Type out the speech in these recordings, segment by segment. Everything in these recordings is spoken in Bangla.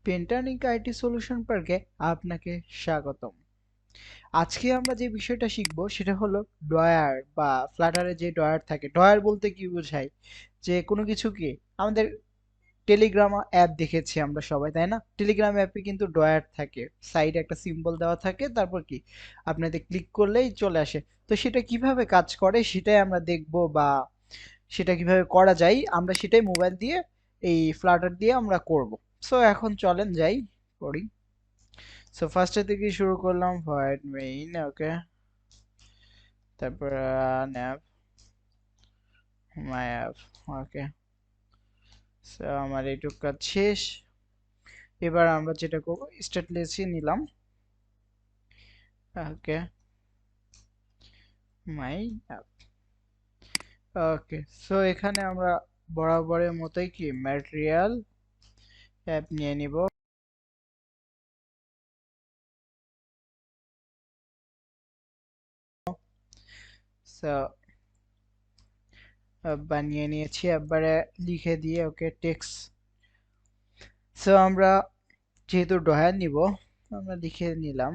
পেন্টানিক আইটি সলিউশন পার্কে আপনাকে স্বাগতম। আজকে আমরা যে বিষয়টা শিখবো সেটা হলো ড্রয়ার বা ফ্লাটারে যে ড্রয়ার থাকে। ড্রয়ার বলতে কি বোঝায়? যে কোনো কিছু কি আমাদের টেলিগ্রাম অ্যাপ দেখেছি আমরা সবাই, তাই না? টেলিগ্রাম অ্যাপে কিন্তু ড্রয়ার থাকে, সাইডে একটা সিম্বল দেওয়া থাকে, তারপর কি আপনাদের ক্লিক করলেই চলে আসে। তো সেটা কিভাবে কাজ করে সেটাই আমরা দেখবো, বা সেটা কিভাবে করা যায় আমরা সেটাই মোবাইল দিয়ে এই ফ্লাটার দিয়ে আমরা করব। সো এখন চলেন যাই করি। সো ফার্স্টে থেকে শুরু করলাম ভয়েড মেইন, ওকে। তারপর ন্যাপ মাই অ্যাপ, ওকে। সো আমার এইটুক কাজ শেষ। এবার আমরা যেটা করব স্ট্যাটলেসই নিলাম, ওকে। মাই অ্যাপ, ওকে। সো এখানে আমরা বরাবরের মতোই কি ম্যাটেরিয়াল অ্যাপ নিয়ে নিব। সো বানিয়ে নিয়েছি, একবারে লিখে দিয়ে ওকে টেক্সট। সো আমরা যেহেতু ড্রয়ার নিব আমরা লিখে নিলাম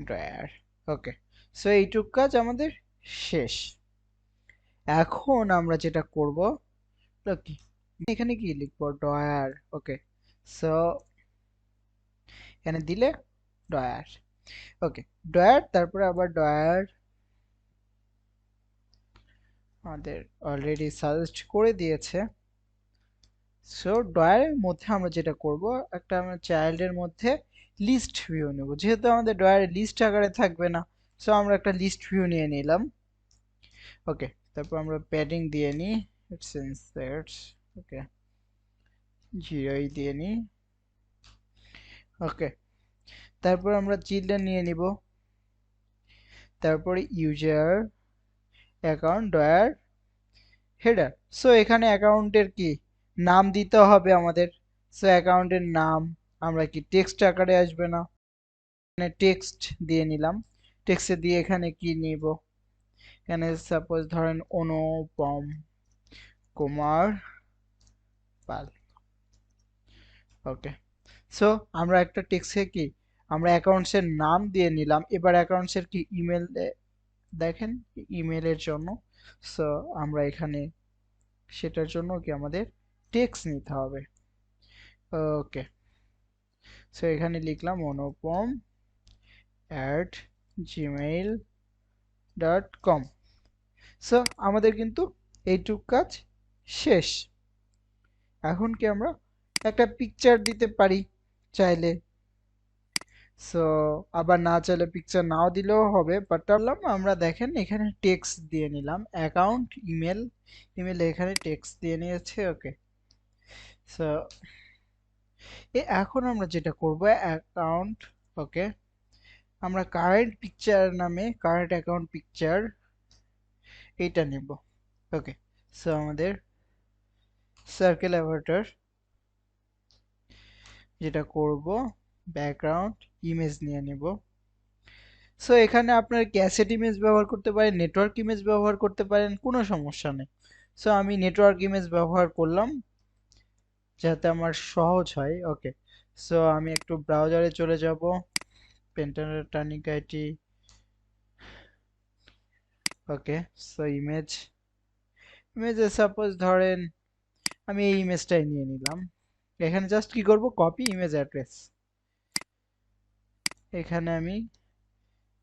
ড্রয়ার, ওকে। সো এইটুক কাজ আমাদের শেষ। এখন আমরা যেটা করব কি এখানে কি লিখবো ড্রয়ার, ওকে। সো এখানে দিলে ড্রয়ার, ওকে। ড্রয়ার, তারপরে আবার ড্রয়ার আমাদের অলরেডি সাজেস্ট করে দিয়েছে। সো ড্রয়ারের মধ্যে আমরা যেটা করব, একটা আমরা চাইল্ডের মধ্যে লিস্ট ভিউ নেব, যেহেতু আমাদের ড্রয়ারে লিস্ট আকারে থাকবে না। সো আমরা একটা লিস্ট ভিউ নিয়ে নিলাম, ওকে। তারপর আমরা প্যাডিং দিয়ে নিই, ইটস ইনসার্টস, ওকে, 0 দিয়ে নিই, ওকে। তারপর আমরা চিলড্রেন নিয়ে নিব, তারপরে user account drawer header. So এখানে অ্যাকাউন্টের কি নাম দিতে হবে আমাদের। সো অ্যাকাউন্টের নাম আমরা কি টেক্সট আকারে আসবে না, এখানে টেক্সট দিয়ে নিলাম। টেক্সটে দিয়ে এখানে কি নিব, এখানে সাপোজ ধরেন অনুপম কুমার পাল, ওকে। সো আমরা একটা টেক্সটে কি আমরা অ্যাকাউন্টসের নাম দিয়ে নিলাম। এবার অ্যাকাউন্টসের কি ইমেল দেখেন, ইমেলের জন্য। সো আমরা এখানে সেটার জন্য কি আমাদের টেক্সট নিতে হবে, ওকে। সো এখানে লিখলাম অনুপম @gmail.com। সো আমাদের কিন্তু এইটুক কাজ শেষ। এখন কি আমরা একটা পিকচার দিতে পারি চাইলে। সো আবার না চাইলে পিকচার নাও দিলেও হবে, বাট আমরা দেখেন এখানে টেক্সট দিয়ে নিলাম, অ্যাকাউন্ট ইমেল, ইমেলে এখানে টেক্সট দিয়ে নিয়েছে, ওকে। সো এখন আমরা যেটা করব অ্যাকাউন্ট, ওকে, আমরা কারেন্ট পিকচার নামে কারেন্ট অ্যাকাউন্ট পিকচার এইটা নেব, ওকে। সো আমাদের সার্কেল অ্যাভাটার যেটা করব ব্যাকগ্রাউন্ড ইমেজ নিয়ে নেব। সো এখানে আপনার ক্যাসেট ইমেজ ব্যবহার করতে পারেন, নেটওয়ার্ক ইমেজ ব্যবহার করতে পারেন, কোনো সমস্যা নেই। সো আমি নেটওয়ার্ক ইমেজ ব্যবহার করলাম যাতে আমার সহজ হয়, ওকে। সো আমি একটু ব্রাউজারে চলে যাব, পেন্টানিক আইটি, ওকে। সো ইমেজে সাপোজ ধরেন আমি এই ইমেজটাই নিয়ে নিলাম। এখানে জাস্ট কি করব, কপি ইমেজ অ্যাড্রেস, এখানে আমি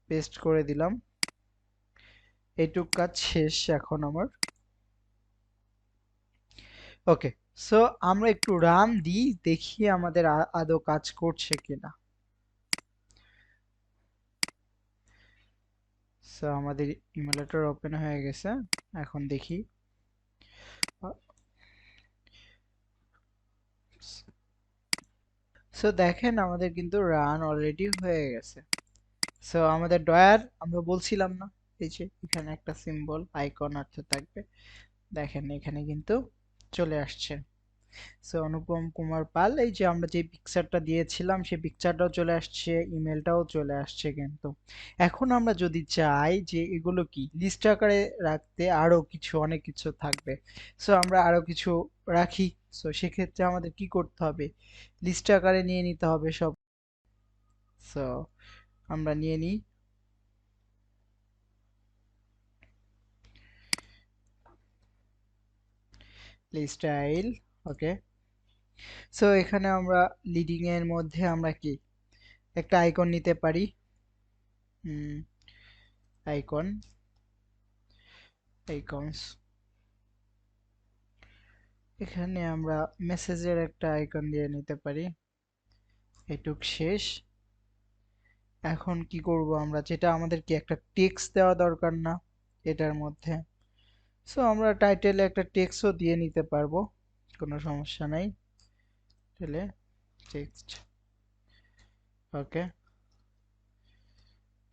পেস্ট করে দিলাম। এইটুক কাজ শেষ এখন আমার, ওকে। সো আমরা একটু রান দিই, দেখি আমাদের আদৌ কাজ করছে কিনা। সো আমাদের ইমুলেটর ওপেন হয়ে গেছে, এখন দেখি। সো দেখেন আমাদের কিন্তু রান অলরেডি হয়ে গেছে। সো আমাদের ড্রয়ার আমরা বলছিলাম না, এই যে এখানে একটা সিম্বল আইকন অর্থ থাকবে, দেখেন এখানে কিন্তু চলে আসছে। সো অনুপম কুমার পাল, এই যে আমরা যে পিকচারটা দিয়েছিলাম সেই পিকচারটাও চলে আসছে, ইমেলটাও চলে আসছে। কিন্তু এখন আমরা যদি চাই যে এগুলো কি লিস্ট আকারে রাখতে, আরো কিছু অনেক কিছু থাকবে, সো আমরা আরো কিছু রাখি। সো সেক্ষেত্রে আমাদের কি করতে হবে, লিস্ট আকারে নিয়ে নিতে হবে সব। সো আমরা নিয়ে নিই স্টাইল। ওকে, সো এখানে আমরা লিডিং এর মধ্যে আমরা কি একটা আইকন নিতে পারি। আইকন, আইকনস, এখানে আমরা মেসেজের একটা আইকন দিয়ে নিতে পারি। এটুক শেষ। এখন কি করব আমরা, যেটা আমাদের কি একটা টেক্সট দেওয়া দরকার না এটার মধ্যে, সো আমরা টাইটেলে একটা টেক্সটও দিয়ে নিতে পারবো, কোনো সমস্যা নাই। তাহলে টেক্সট, ওকে,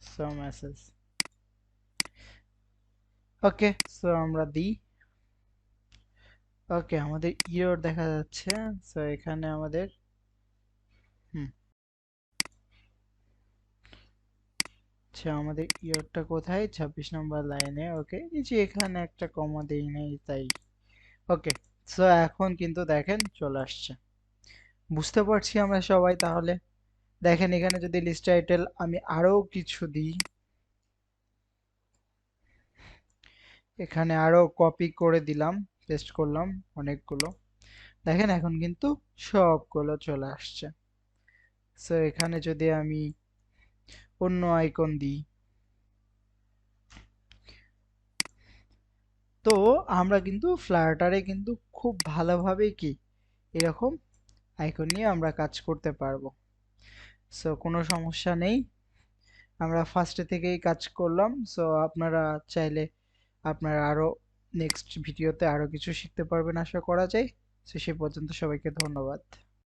সো মেসেজ, ওকে, সো আমরা দিই। ওকে, আমাদের ইরর দেখা যাচ্ছে। সো এখানে আমাদের হুম, আচ্ছা আমাদের ইররটা কোথায়, 26 নম্বর লাইনে। ওকে, এই যে এখানে একটা কমা দেই নাই তাই। ওকে, সো এখন কিন্তু দেখেন চলে আসছে, বুঝতে পারছি আমরা সবাই তাহলে। দেখেন এখানে যদি লিস্ট টাইটেল আমি আরো কিছু দিই, এখানে আরো কপি করে দিলাম, পেস্ট করলাম অনেকগুলো, দেখেন এখন কিন্তু সবগুলো চলে আসছে। সো এখানে যদি আমি অন্য আইকন দিই, তো আমরা কিন্তু ফ্লাটারে কিন্তু খুব ভালোভাবে কি এরকম আইকন নিয়ে আমরা কাজ করতে পারবো। সো কোনো সমস্যা নেই, আমরা ফার্স্টে থেকেই কাজ করলাম। সো আপনারা চাইলে আপনারা আরো নেক্সট ভিডিওতে আরো কিছু শিখতে পারবেন আশা করা যায়। সে পর্যন্ত সবাইকে ধন্যবাদ।